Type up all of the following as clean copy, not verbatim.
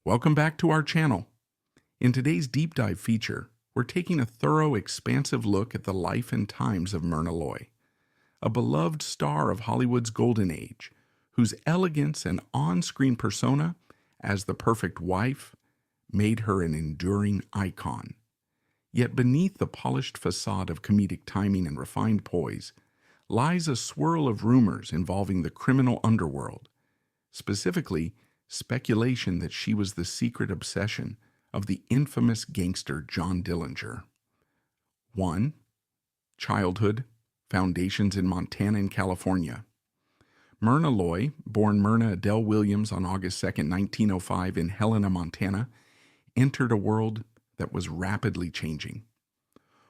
Welcome back to our channel. In today's deep dive feature, we're taking a thorough, expansive look at the life and times of Myrna Loy, a beloved star of Hollywood's golden age, whose elegance and on-screen persona as the perfect wife made her an enduring icon. Yet beneath the polished facade of comedic timing and refined poise lies a swirl of rumors involving the criminal underworld, specifically speculation that she was the secret obsession of the infamous gangster John Dillinger. 1. Childhood, foundations in Montana and California. Myrna Loy, born Myrna Adele Williams on August 2, 1905 in Helena, Montana, entered a world that was rapidly changing.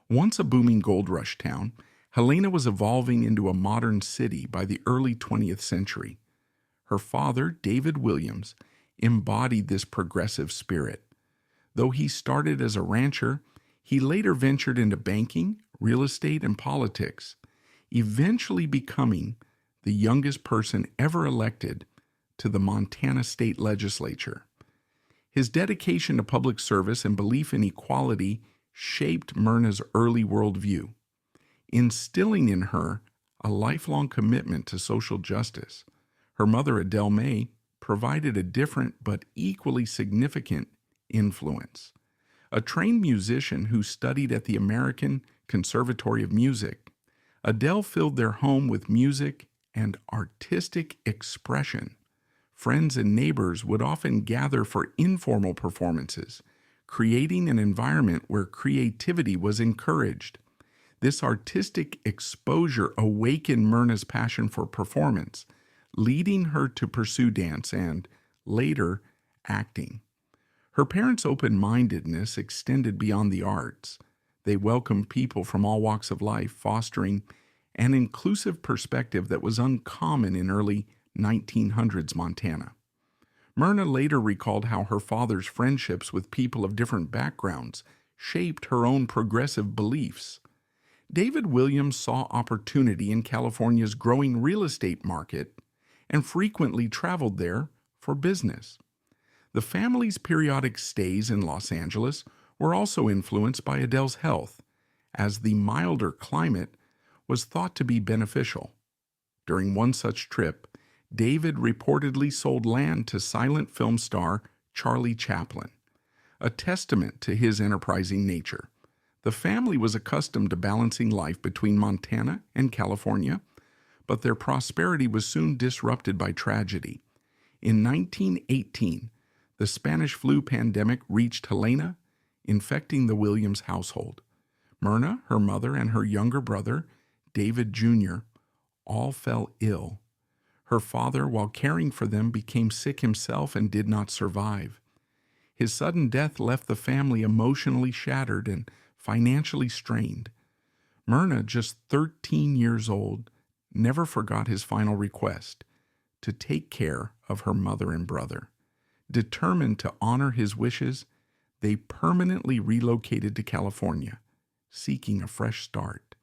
Once a booming gold rush town, Helena was evolving into a modern city by the early 20th century. Her father, David Williams, embodied this progressive spirit. Though he started as a rancher, he later ventured into banking, real estate, and politics, eventually becoming the youngest person ever elected to the Montana state legislature. His dedication to public service and belief in equality shaped Myrna's early worldview, instilling in her a lifelong commitment to social justice. Her mother, Adele May, provided a different but equally significant influence. A trained musician who studied at the American Conservatory of Music, Adele filled their home with music and artistic expression. Friends and neighbors would often gather for informal performances, creating an environment where creativity was encouraged. This artistic exposure awakened Myrna's passion for performance, leading her to pursue dance and, later, acting. Her parents' open-mindedness extended beyond the arts. They welcomed people from all walks of life, fostering an inclusive perspective that was uncommon in early 1900s Montana. Myrna later recalled how her father's friendships with people of different backgrounds shaped her own progressive beliefs. David Williams saw opportunity in California's growing real estate market and frequently traveled there for business. The family's periodic stays in Los Angeles were also influenced by Adele's health, as the milder climate was thought to be beneficial. During one such trip, David reportedly sold land to silent film star Charlie Chaplin, a testament to his enterprising nature. The family was accustomed to balancing life between Montana and California, but their prosperity was soon disrupted by tragedy. In 1918, the Spanish flu pandemic reached Helena, infecting the Williams household. Myrna, her mother, and her younger brother, David Jr., all fell ill. Her father, while caring for them, became sick himself and did not survive. His sudden death left the family emotionally shattered and financially strained. Myrna, just 13 years old, never forgot his final request to take care of her mother and brother. Determined to honor his wishes, they permanently relocated to California, seeking a fresh start.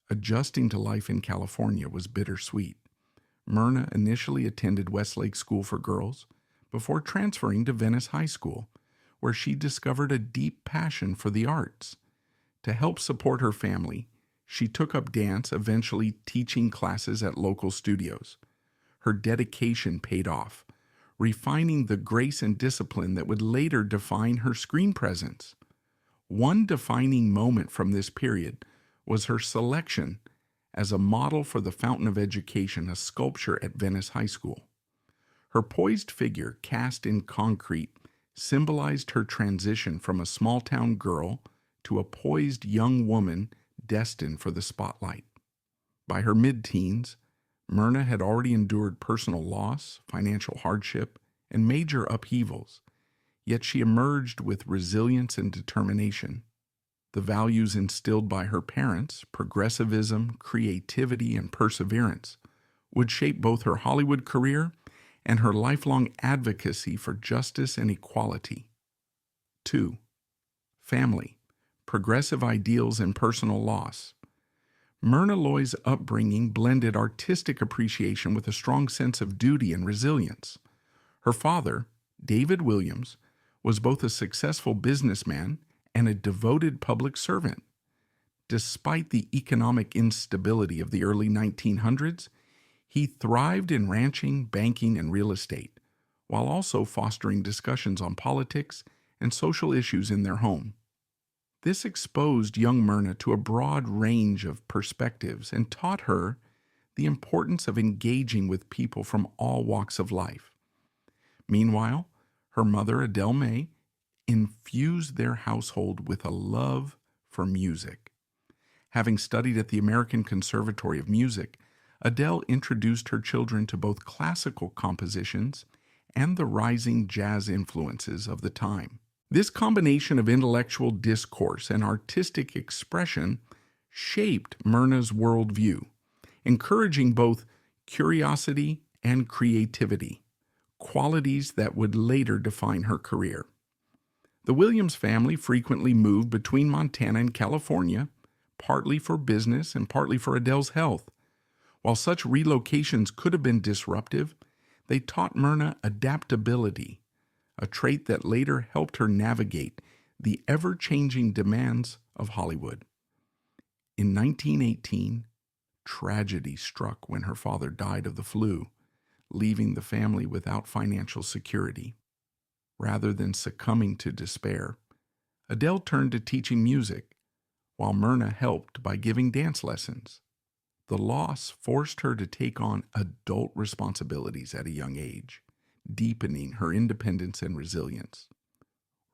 Adjusting to life in California was bittersweet. Myrna initially attended Westlake School for Girls before transferring to Venice High School, where she discovered a deep passion for the arts. To help support her family, she took up dance, eventually teaching classes at local studios. Her dedication paid off, refining the grace and discipline that would later define her screen presence. One defining moment from this period was her selection as a model for the Fountain of Education, a sculpture at Venice High School. Her poised figure, cast in concrete, symbolized her transition from a small-town girl to a poised young woman destined for the spotlight. By her mid-teens, Myrna had already endured personal loss, financial hardship, and major upheavals, yet she emerged with resilience and determination. The values instilled by her parents, progressivism, creativity, and perseverance, would shape both her Hollywood career and her lifelong advocacy for justice and equality. 2. Family, progressive ideals, and personal loss. Myrna Loy's upbringing blended artistic appreciation with a strong sense of duty and resilience. Her father, David Williams was both a successful businessman and a devoted public servant. Despite the economic instability of the early 1900s, he thrived in ranching, banking, and real estate, while also fostering discussions on politics and social issues in their home. This exposed young Myrna to a broad range of perspectives and taught her the importance of engaging with people from all walks of life. Meanwhile, her mother, Adele May, infused their household with a love for music. Having studied at the American Conservatory of Music, Adele introduced her children to both classical compositions and the rising jazz influences of the time. This combination of intellectual discourse and artistic expression shaped Myrna's worldview, encouraging both curiosity and creativity, qualities that would later define her career. The Williams family frequently moved between Montana and California, partly for business and partly for Adele's health. While such relocations could have been disruptive, they taught Myrna adaptability, a trait that later helped her navigate the ever-changing demands of Hollywood. In 1918, tragedy struck when her father died of the flu, leaving the family without financial security. Rather than succumbing to despair, Adele turned to teaching music, while Myrna helped by giving dance lessons. The loss forced her to take on adult responsibilities at a young age, deepening her independence and resilience.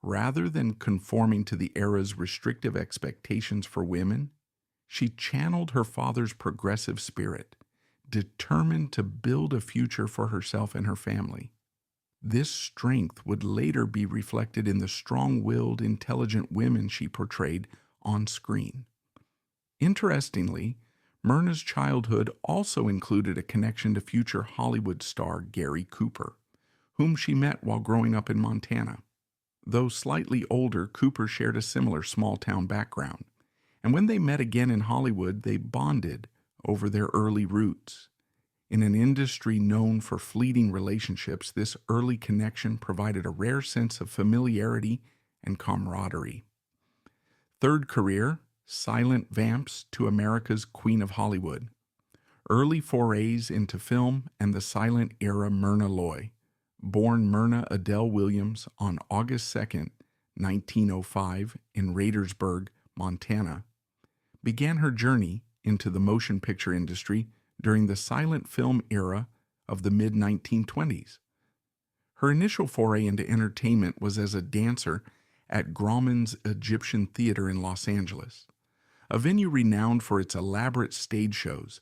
Rather than conforming to the era's restrictive expectations for women, she channeled her father's progressive spirit, determined to build a future for herself and her family. This strength would later be reflected in the strong-willed, intelligent women she portrayed on screen. Interestingly, Myrna's childhood also included a connection to future Hollywood star Gary Cooper, whom she met while growing up in Montana. Though slightly older, Cooper shared a similar small-town background, and when they met again in Hollywood, they bonded over their early roots. In an industry known for fleeting relationships, this early connection provided a rare sense of familiarity and camaraderie. Third career, silent vamps to America's Queen of Hollywood. Early forays into film and the silent era Myrna Loy, born Myrna Adele Williams on August 2, 1905 in Radersburg, Montana, began her journey into the motion picture industry during the silent film era of the mid-1920s. Her initial foray into entertainment was as a dancer at Grauman's Egyptian Theater in Los Angeles, a venue renowned for its elaborate stage shows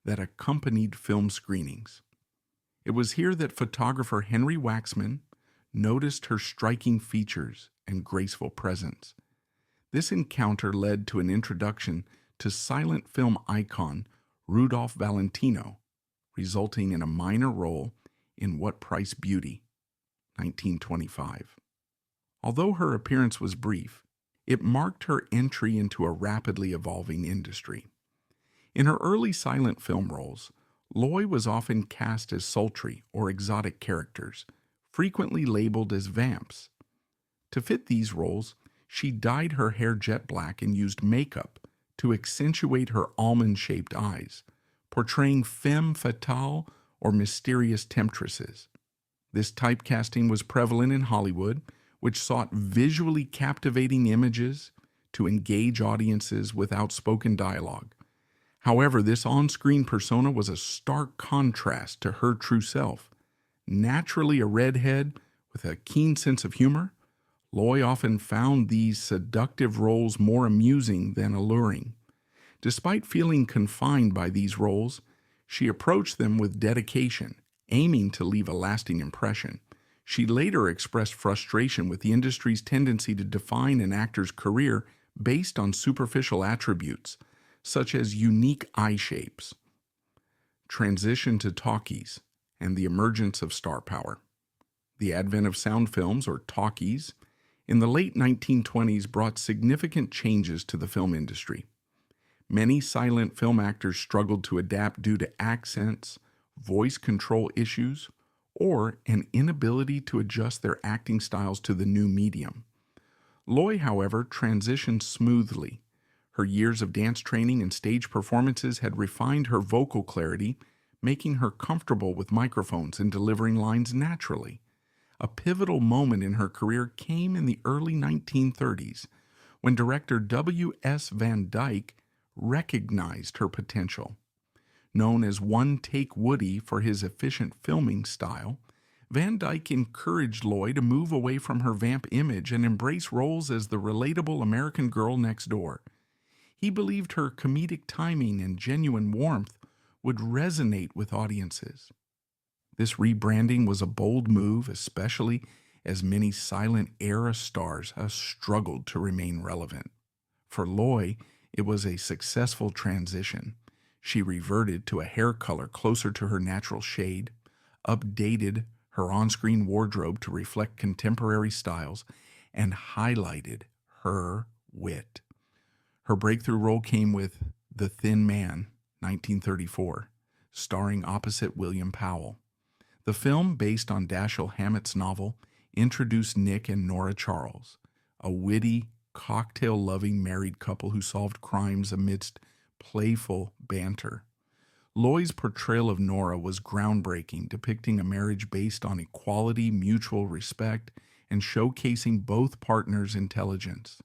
that accompanied film screenings. It was here that photographer Henry Waxman noticed her striking features and graceful presence. This encounter led to an introduction to silent film icon Rudolph Valentino, resulting in a minor role in What Price Beauty, 1925. Although her appearance was brief, it marked her entry into a rapidly evolving industry. In her early silent film roles, Loy was often cast as sultry or exotic characters, frequently labeled as vamps. To fit these roles, she dyed her hair jet black and used makeup to accentuate her almond-shaped eyes, portraying femme fatale or mysterious temptresses. This typecasting was prevalent in Hollywood, which sought visually captivating images to engage audiences with outspoken dialogue. However, this on-screen persona was a stark contrast to her true self. Naturally a redhead with a keen sense of humor, Loy often found these seductive roles more amusing than alluring. Despite feeling confined by these roles, she approached them with dedication, aiming to leave a lasting impression. She later expressed frustration with the industry's tendency to define an actor's career based on superficial attributes, such as unique eye shapes. Transition to talkies and the emergence of star power. The advent of sound films, or talkies, in the late 1920s brought significant changes to the film industry. Many silent film actors struggled to adapt due to accents, voice control issues, or an inability to adjust their acting styles to the new medium. Loy, however, transitioned smoothly. Her years of dance training and stage performances had refined her vocal clarity, making her comfortable with microphones and delivering lines naturally. A pivotal moment in her career came in the early 1930s, when director W.S. Van Dyke recognized her potential. Known as One-Take Woody for his efficient filming style, Van Dyke encouraged Loy to move away from her vamp image and embrace roles as the relatable American girl next door. He believed her comedic timing and genuine warmth would resonate with audiences. This rebranding was a bold move, especially as many silent era stars struggled to remain relevant. For Loy, it was a successful transition. She reverted to a hair color closer to her natural shade, updated her on-screen wardrobe to reflect contemporary styles, and highlighted her wit. Her breakthrough role came with The Thin Man, 1934, starring opposite William Powell. The film, based on Dashiell Hammett's novel, introduced Nick and Nora Charles, a witty, cocktail-loving married couple who solved crimes amidst playful banter. Loy's portrayal of Nora was groundbreaking, depicting a marriage based on equality, mutual respect, and showcasing both partners' intelligence.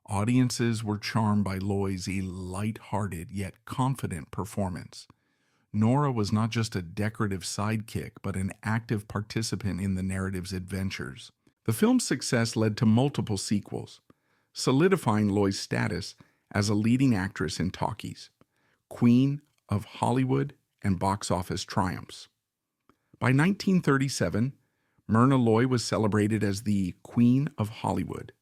Audiences were charmed by Loy's light-hearted yet confident performance. Nora was not just a decorative sidekick, but an active participant in the narrative's adventures. The film's success led to multiple sequels, solidifying Loy's status as a leading actress in talkies, queen of Hollywood and box office triumphs. By 1937, Myrna Loy was celebrated as the Queen of Hollywood,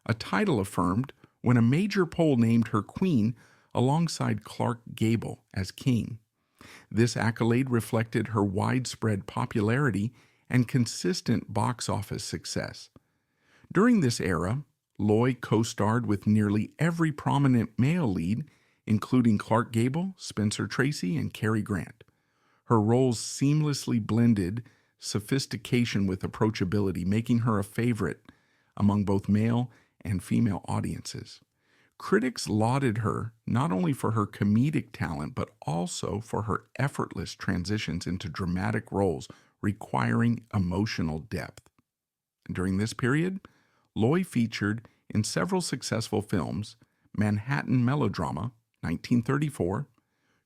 a title affirmed when a major poll named her queen alongside Clark Gable as king. This accolade reflected her widespread popularity and consistent box office success. During this era, Loy co-starred with nearly every prominent male lead, including Clark Gable, Spencer Tracy, and Cary Grant. Her roles seamlessly blended sophistication with approachability, making her a favorite among both male and female audiences. Critics lauded her not only for her comedic talent, but also for her effortless transitions into dramatic roles requiring emotional depth. During this period, Loy featured in several successful films. Manhattan Melodrama, 1934,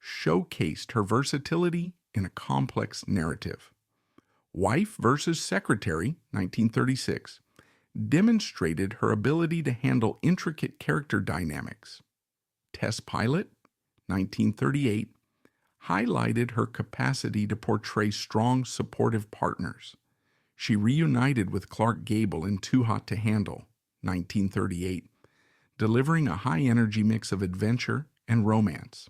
showcased her versatility in a complex narrative. Wife vs. Secretary, 1936, demonstrated her ability to handle intricate character dynamics. Test Pilot, 1938, highlighted her capacity to portray strong, supportive partners. She reunited with Clark Gable in Too Hot to Handle, 1938, delivering a high-energy mix of adventure and romance.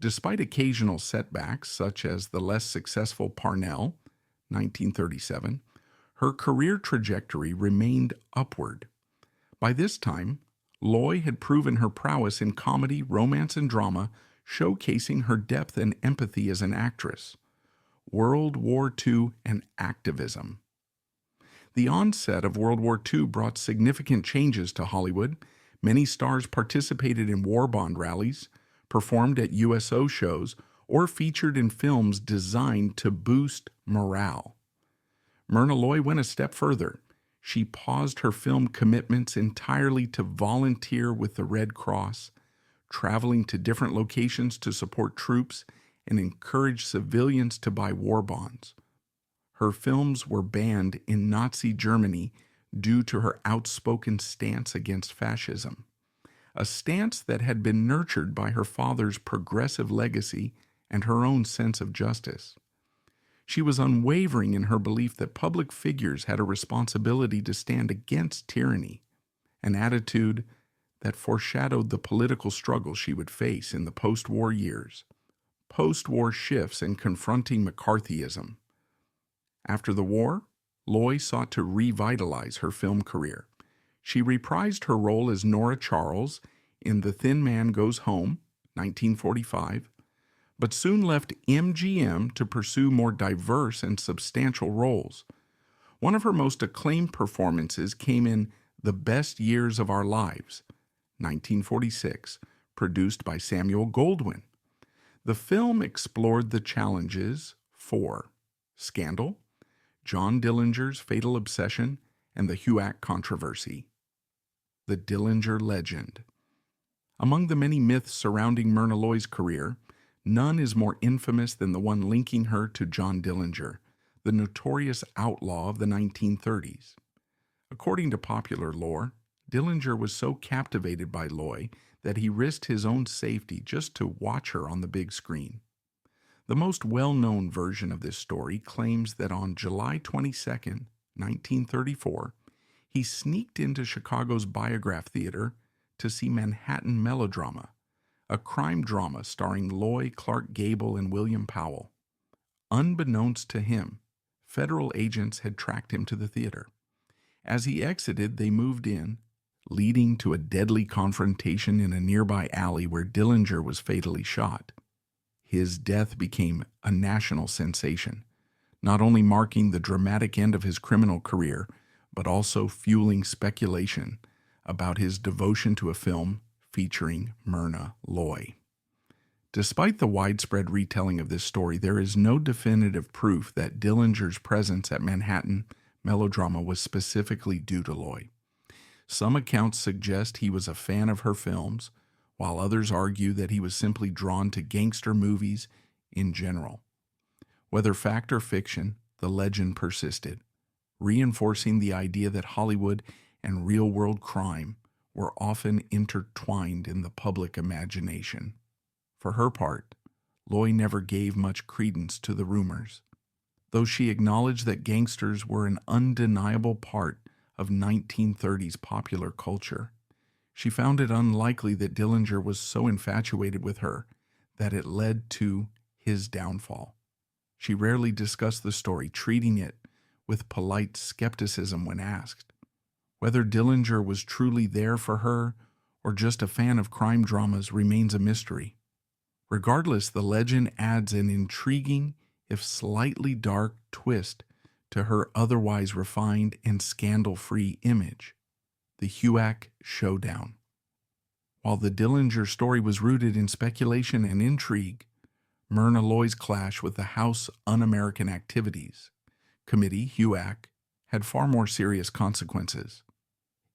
Despite occasional setbacks, such as the less successful Parnell, 1937, her career trajectory remained upward. By this time, Loy had proven her prowess in comedy, romance, and drama, showcasing her depth and empathy as an actress. World War II and activism. The onset of World War II brought significant changes to Hollywood. Many stars participated in war bond rallies, performed at USO shows, or featured in films designed to boost morale. Myrna Loy went a step further. She paused her film commitments entirely to volunteer with the Red Cross, traveling to different locations to support troops and encourage civilians to buy war bonds. Her films were banned in Nazi Germany due to her outspoken stance against fascism, a stance that had been nurtured by her father's progressive legacy and her own sense of justice. She was unwavering in her belief that public figures had a responsibility to stand against tyranny, an attitude that foreshadowed the political struggle she would face in the post-war years, post-war shifts and confronting McCarthyism. After the war, Loy sought to revitalize her film career. She reprised her role as Nora Charles in The Thin Man Goes Home, 1945, but soon left MGM to pursue more diverse and substantial roles. One of her most acclaimed performances came in The Best Years of Our Lives, 1946, produced by Samuel Goldwyn. The film explored the challenges for scandal, John Dillinger's fatal obsession, and the HUAC controversy. The Dillinger legend. Among the many myths surrounding Myrna Loy's career, none is more infamous than the one linking her to John Dillinger, the notorious outlaw of the 1930s. According to popular lore, Dillinger was so captivated by Loy that he risked his own safety just to watch her on the big screen. The most well-known version of this story claims that on July 22, 1934, he sneaked into Chicago's Biograph Theater to see Manhattan Melodrama, a crime drama starring Loy, Clark Gable, and William Powell. Unbeknownst to him, federal agents had tracked him to the theater. As he exited, they moved in, leading to a deadly confrontation in a nearby alley where Dillinger was fatally shot. His death became a national sensation, not only marking the dramatic end of his criminal career, but also fueling speculation about his devotion to a film featuring Myrna Loy. Despite the widespread retelling of this story, there is no definitive proof that Dillinger's presence at Manhattan Melodrama was specifically due to Loy. Some accounts suggest he was a fan of her films, while others argue that he was simply drawn to gangster movies in general. Whether fact or fiction, the legend persisted, reinforcing the idea that Hollywood and real-world crime were often intertwined in the public imagination. For her part, Loy never gave much credence to the rumors, though she acknowledged that gangsters were an undeniable part of 1930s popular culture. She found it unlikely that Dillinger was so infatuated with her that it led to his downfall. She rarely discussed the story, treating it with polite skepticism when asked. Whether Dillinger was truly there for her or just a fan of crime dramas remains a mystery. Regardless, the legend adds an intriguing, if slightly dark, twist to her otherwise refined and scandal-free image, the HUAC showdown. While the Dillinger story was rooted in speculation and intrigue, Myrna Loy's clash with the House Un-American Activities Committee, HUAC, had far more serious consequences.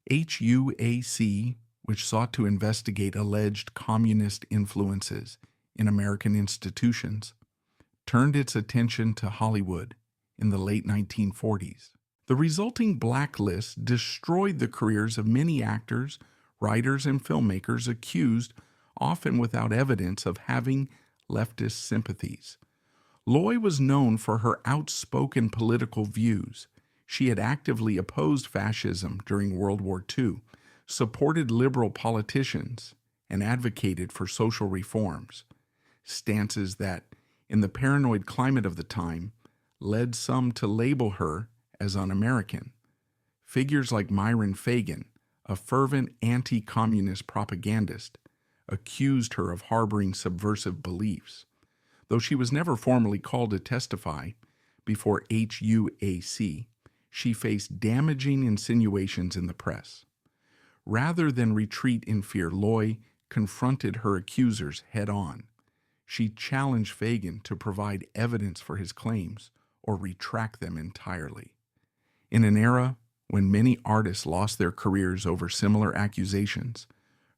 HUAC, which sought to investigate alleged communist influences in American institutions, turned its attention to Hollywood in the late 1940s. The resulting blacklist destroyed the careers of many actors, writers, and filmmakers accused, often without evidence, of having leftist sympathies. Loy was known for her outspoken political views. She had actively opposed fascism during World War II, supported liberal politicians, and advocated for social reforms, stances that, in the paranoid climate of the time, led some to label her as un-American. Figures like Myron Fagan, a fervent anti-communist propagandist, accused her of harboring subversive beliefs. Though she was never formally called to testify before HUAC, she faced damaging insinuations in the press. Rather than retreat in fear, Loy confronted her accusers head-on. She challenged Fagan to provide evidence for his claims or retract them entirely. In an era when many artists lost their careers over similar accusations,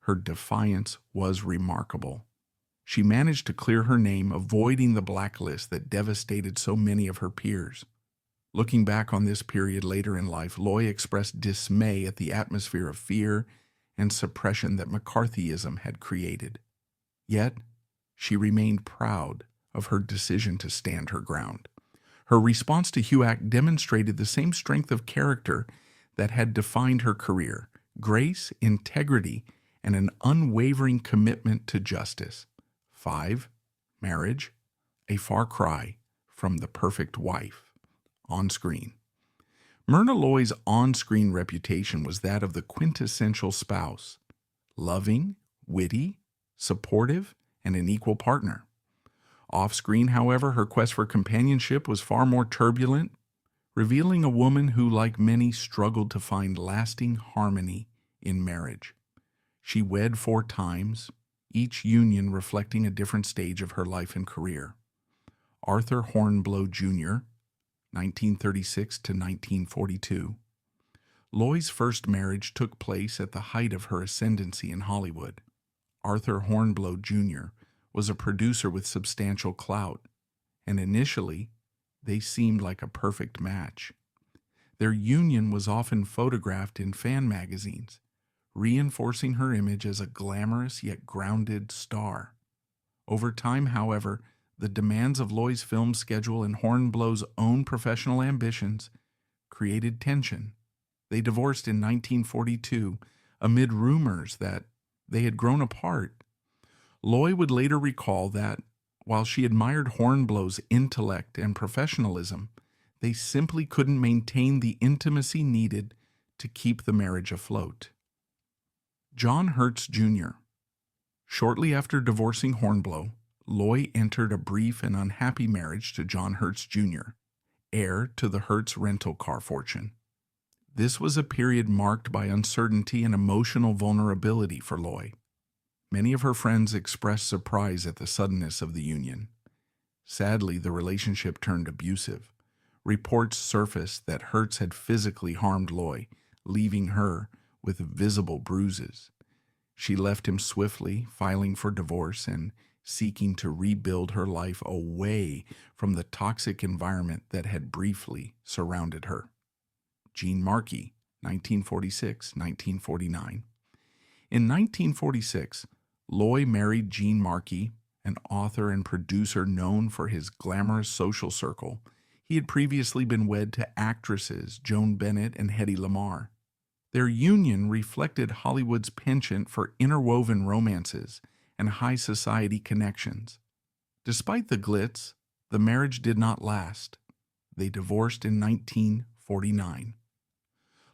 her defiance was remarkable. She managed to clear her name, avoiding the blacklist that devastated so many of her peers. Looking back on this period later in life, Loy expressed dismay at the atmosphere of fear and suppression that McCarthyism had created. Yet, she remained proud of her decision to stand her ground. Her response to HUAC demonstrated the same strength of character that had defined her career: grace, integrity, and an unwavering commitment to justice. 5. Marriage, a far cry from the perfect wife. On screen. Myrna Loy's on-screen reputation was that of the quintessential spouse: loving, witty, supportive, and an equal partner. Off-screen, however, her quest for companionship was far more turbulent, revealing a woman who, like many, struggled to find lasting harmony in marriage. She wed 4 times, each union reflecting a different stage of her life and career. Arthur Hornblow Jr., 1936 to 1942. Loy's first marriage took place at the height of her ascendancy in Hollywood. Arthur Hornblow Jr. was a producer with substantial clout, and initially, they seemed like a perfect match. Their union was often photographed in fan magazines, reinforcing her image as a glamorous yet grounded star. Over time, however, the demands of Loy's film schedule and Hornblow's own professional ambitions created tension. They divorced in 1942 amid rumors that they had grown apart. Loy would later recall that, while she admired Hornblow's intellect and professionalism, they simply couldn't maintain the intimacy needed to keep the marriage afloat. John Hertz Jr. Shortly after divorcing Hornblow, Loy entered a brief and unhappy marriage to John Hertz Jr., heir to the Hertz rental car fortune. This was a period marked by uncertainty and emotional vulnerability for Loy. Many of her friends expressed surprise at the suddenness of the union. Sadly, the relationship turned abusive. Reports surfaced that Hertz had physically harmed Loy, leaving her with visible bruises. She left him swiftly, filing for divorce and seeking to rebuild her life away from the toxic environment that had briefly surrounded her. Jean Markey, 1946-1949. In 1946, Loy married Jean Markey, an author and producer known for his glamorous social circle. He had previously been wed to actresses Joan Bennett and Hedy Lamarr. Their union reflected Hollywood's penchant for interwoven romances and high society connections. Despite the glitz, the marriage did not last. They divorced in 1949.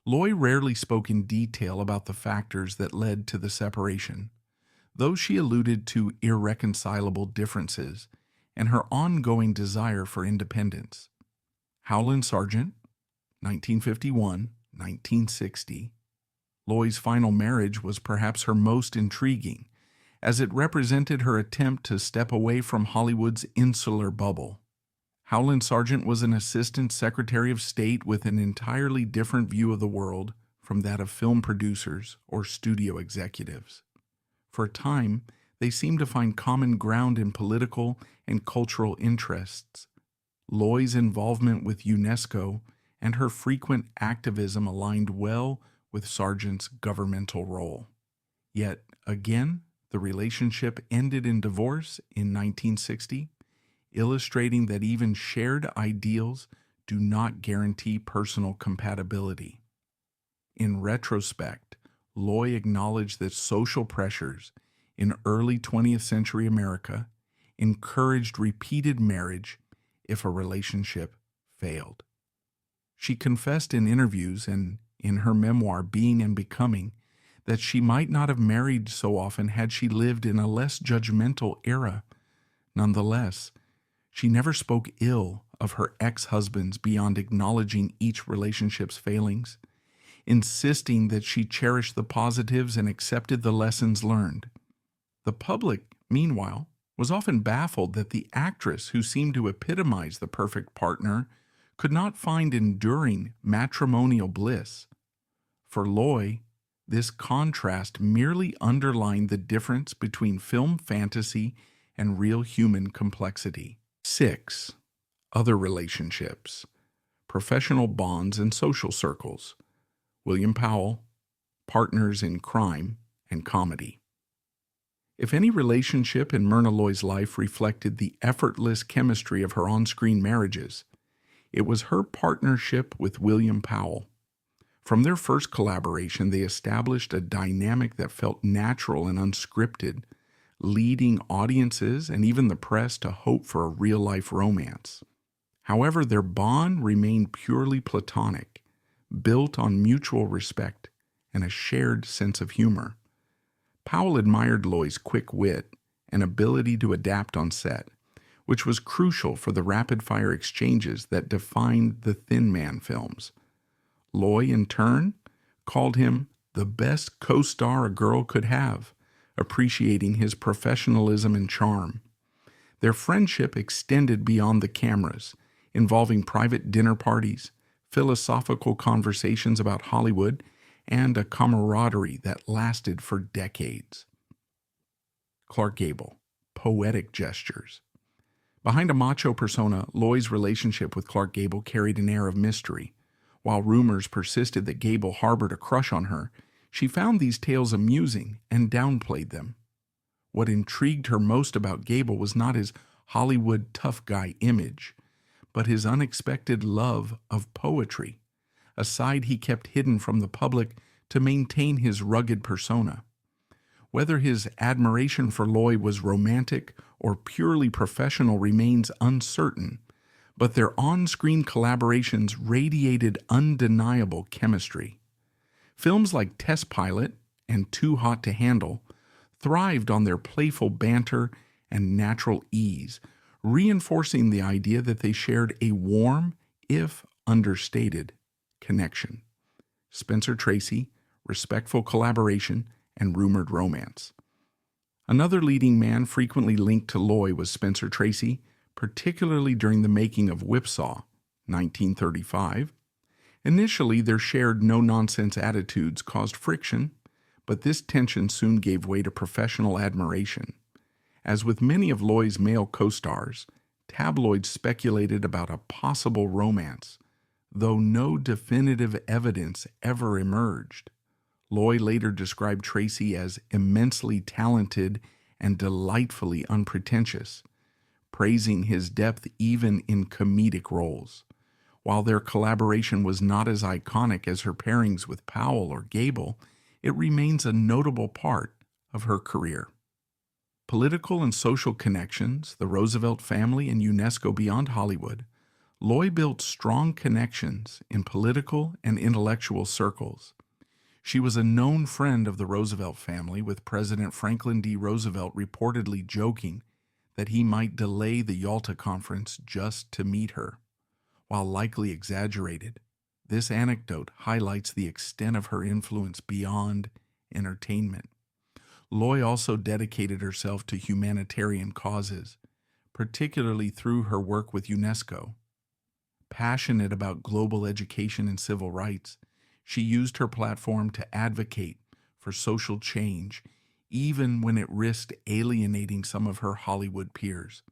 Loy rarely spoke in detail about the factors that led to the separation, though she alluded to irreconcilable differences and her ongoing desire for independence. Howland Sargent, 1951-1960. Loy's final marriage was perhaps her most intriguing, as it represented her attempt to step away from Hollywood's insular bubble. Howland Sargent was an assistant secretary of state with an entirely different view of the world from that of film producers or studio executives. For a time, they seemed to find common ground in political and cultural interests. Loy's involvement with UNESCO and her frequent activism aligned well with Sargent's governmental role. Yet, again, the relationship ended in divorce in 1960, illustrating that even shared ideals do not guarantee personal compatibility. In retrospect, Loy acknowledged that social pressures in early 20th century America encouraged repeated marriage if a relationship failed. She confessed in interviews and in her memoir, Being and Becoming, that she might not have married so often had she lived in a less judgmental era. Nonetheless, she never spoke ill of her ex-husbands beyond acknowledging each relationship's failings, insisting that she cherished the positives and accepted the lessons learned. The public, meanwhile, was often baffled that the actress who seemed to epitomize the perfect partner could not find enduring matrimonial bliss. For Loy, this contrast merely underlined the difference between film fantasy and real human complexity. 6. Other relationships, professional bonds and social circles. William Powell, partners in crime and comedy. If any relationship in Myrna Loy's life reflected the effortless chemistry of her on-screen marriages, it was her partnership with William Powell. From their first collaboration, they established a dynamic that felt natural and unscripted, leading audiences and even the press to hope for a real-life romance. However, their bond remained purely platonic, built on mutual respect and a shared sense of humor. Powell admired Loy's quick wit and ability to adapt on set, which was crucial for the rapid-fire exchanges that defined the Thin Man films. Loy, in turn, called him the best co-star a girl could have, appreciating his professionalism and charm. Their friendship extended beyond the cameras, involving private dinner parties, philosophical conversations about Hollywood, and a camaraderie that lasted for decades. Clark Gable, poetic gestures. Behind a macho persona, Loy's relationship with Clark Gable carried an air of mystery. While rumors persisted that Gable harbored a crush on her, she found these tales amusing and downplayed them. What intrigued her most about Gable was not his Hollywood tough guy image, but his unexpected love of poetry, a side he kept hidden from the public to maintain his rugged persona. Whether his admiration for Loy was romantic or purely professional remains uncertain, but their on-screen collaborations radiated undeniable chemistry. Films like Test Pilot and Too Hot to Handle thrived on their playful banter and natural ease, reinforcing the idea that they shared a warm, if understated, connection. Spencer Tracy, respectful collaboration, and rumored romance. Another leading man frequently linked to Loy was Spencer Tracy, particularly during the making of Whipsaw, 1935. Initially, their shared no-nonsense attitudes caused friction, but this tension soon gave way to professional admiration. As with many of Loy's male co-stars, tabloids speculated about a possible romance, though no definitive evidence ever emerged. Loy later described Tracy as immensely talented and delightfully unpretentious, praising his depth even in comedic roles. While their collaboration was not as iconic as her pairings with Powell or Gable, it remains a notable part of her career. Political and social connections, the Roosevelt family, and UNESCO beyond Hollywood, Loy built strong connections in political and intellectual circles. She was a known friend of the Roosevelt family, with President Franklin D. Roosevelt reportedly joking that he might delay the Yalta Conference just to meet her. While likely exaggerated, this anecdote highlights the extent of her influence beyond entertainment. Loy also dedicated herself to humanitarian causes, particularly through her work with UNESCO. Passionate about global education and civil rights, she used her platform to advocate for social change, even when it risked alienating some of her Hollywood peers.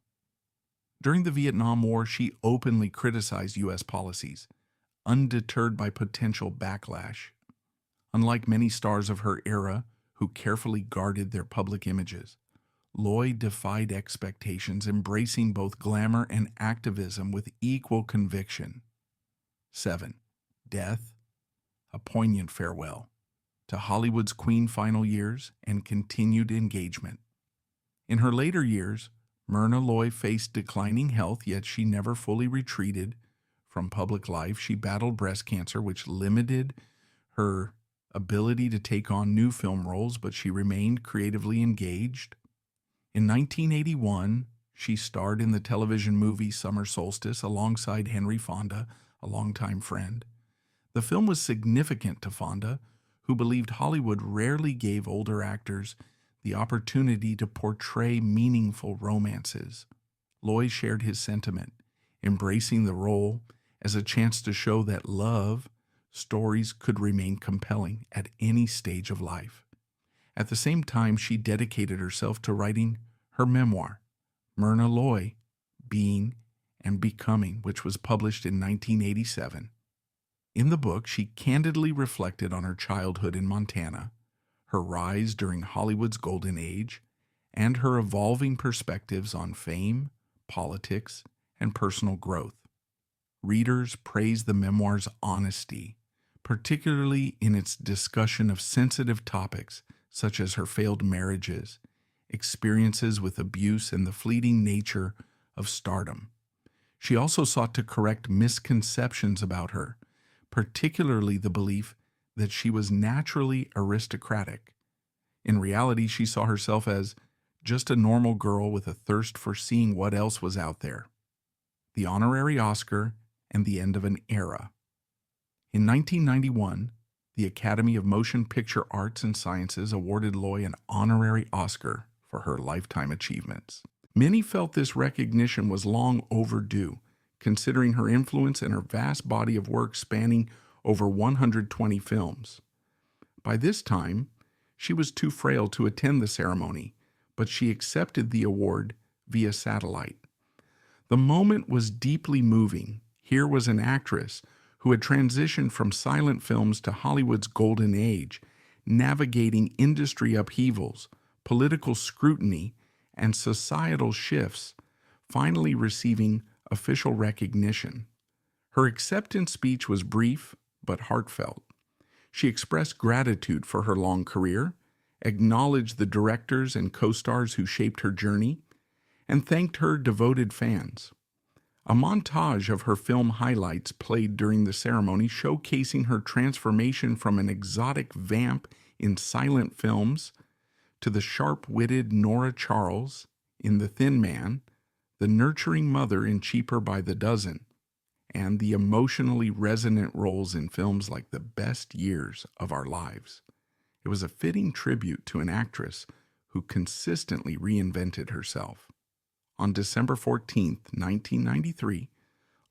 During the Vietnam War, she openly criticized U.S. policies, undeterred by potential backlash. Unlike many stars of her era who carefully guarded their public images, Loy defied expectations, embracing both glamour and activism with equal conviction. 7. Death, a poignant farewell to Hollywood's queen final years and continued engagement. In her later years, Myrna Loy faced declining health, yet she never fully retreated from public life. She battled breast cancer, which limited her ability to take on new film roles, but she remained creatively engaged. In 1981, she starred in the television movie Summer Solstice alongside Henry Fonda, a longtime friend. The film was significant to Fonda, who believed Hollywood rarely gave older actors the opportunity to portray meaningful romances. Loy shared his sentiment, embracing the role as a chance to show that love stories could remain compelling at any stage of life. At the same time, she dedicated herself to writing her memoir, Myrna Loy, Being and Becoming, which was published in 1987. In the book, she candidly reflected on her childhood in Montana, her rise during Hollywood's golden age, and her evolving perspectives on fame, politics, and personal growth. Readers praised the memoir's honesty, particularly in its discussion of sensitive topics such as her failed marriages, experiences with abuse, and the fleeting nature of stardom. She also sought to correct misconceptions about her, particularly the belief that she was naturally aristocratic. In reality, she saw herself as just a normal girl with a thirst for seeing what else was out there. The honorary Oscar and the end of an era. In 1991, the Academy of Motion Picture Arts and Sciences awarded Loy an honorary Oscar for her lifetime achievements. Many felt this recognition was long overdue, considering her influence and her vast body of work spanning over 120 films. By this time, she was too frail to attend the ceremony, but she accepted the award via satellite. The moment was deeply moving. Here was an actress who had transitioned from silent films to Hollywood's golden age, navigating industry upheavals, political scrutiny, and societal shifts, finally receiving official recognition. Her acceptance speech was brief but heartfelt. She expressed gratitude for her long career, acknowledged the directors and co-stars who shaped her journey, and thanked her devoted fans. A montage of her film highlights played during the ceremony, showcasing her transformation from an exotic vamp in silent films to the sharp-witted Nora Charles in The Thin Man, the nurturing mother in Cheaper by the Dozen, and the emotionally resonant roles in films like The Best Years of Our Lives. It was a fitting tribute to an actress who consistently reinvented herself. On December 14, 1993,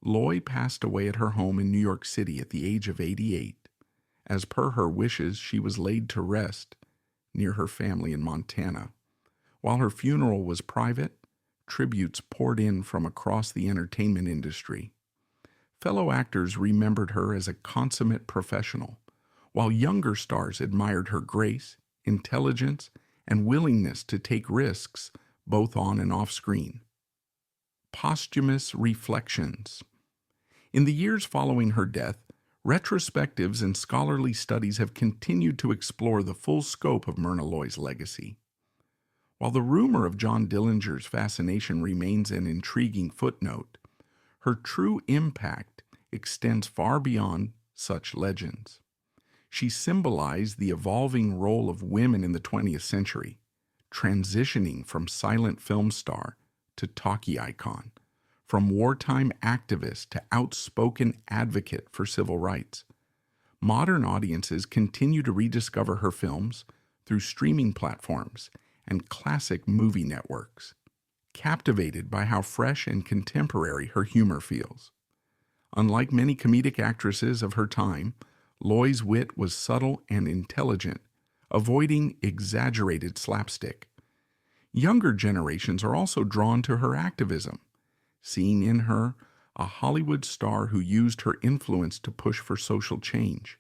Loy passed away at her home in New York City at the age of 88. As per her wishes, she was laid to rest near her family in Montana. While her funeral was private, tributes poured in from across the entertainment industry. Fellow actors remembered her as a consummate professional, while younger stars admired her grace, intelligence, and willingness to take risks both on and off screen. Posthumous reflections. In the years following her death, retrospectives and scholarly studies have continued to explore the full scope of Myrna Loy's legacy. While the rumor of John Dillinger's fascination remains an intriguing footnote, her true impact extends far beyond such legends. She symbolized the evolving role of women in the 20th century, transitioning from silent film star to talkie icon, from wartime activist to outspoken advocate for civil rights. Modern audiences continue to rediscover her films through streaming platforms and classic movie networks, captivated by how fresh and contemporary her humor feels. Unlike many comedic actresses of her time, Loy's wit was subtle and intelligent, avoiding exaggerated slapstick. Younger generations are also drawn to her activism, seeing in her a Hollywood star who used her influence to push for social change.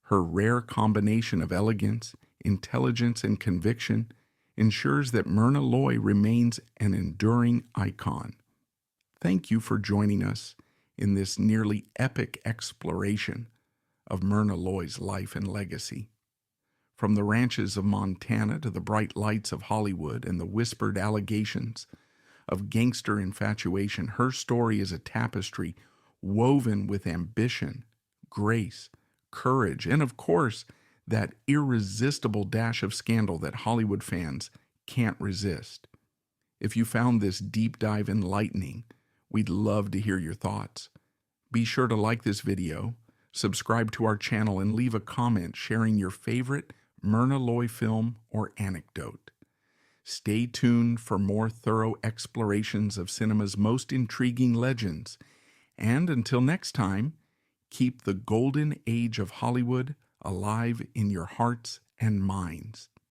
Her rare combination of elegance, intelligence, and conviction ensures that Myrna Loy remains an enduring icon. Thank you for joining us in this nearly epic exploration of Myrna Loy's life and legacy. From the ranches of Montana to the bright lights of Hollywood and the whispered allegations of gangster infatuation, her story is a tapestry woven with ambition, grace, courage, and of course, that irresistible dash of scandal that Hollywood fans can't resist. If you found this deep dive enlightening, we'd love to hear your thoughts. Be sure to like this video, subscribe to our channel, and leave a comment sharing your favorite Myrna Loy film or anecdote. Stay tuned for more thorough explorations of cinema's most intriguing legends. And until next time, keep the golden age of Hollywood alive in your hearts and minds.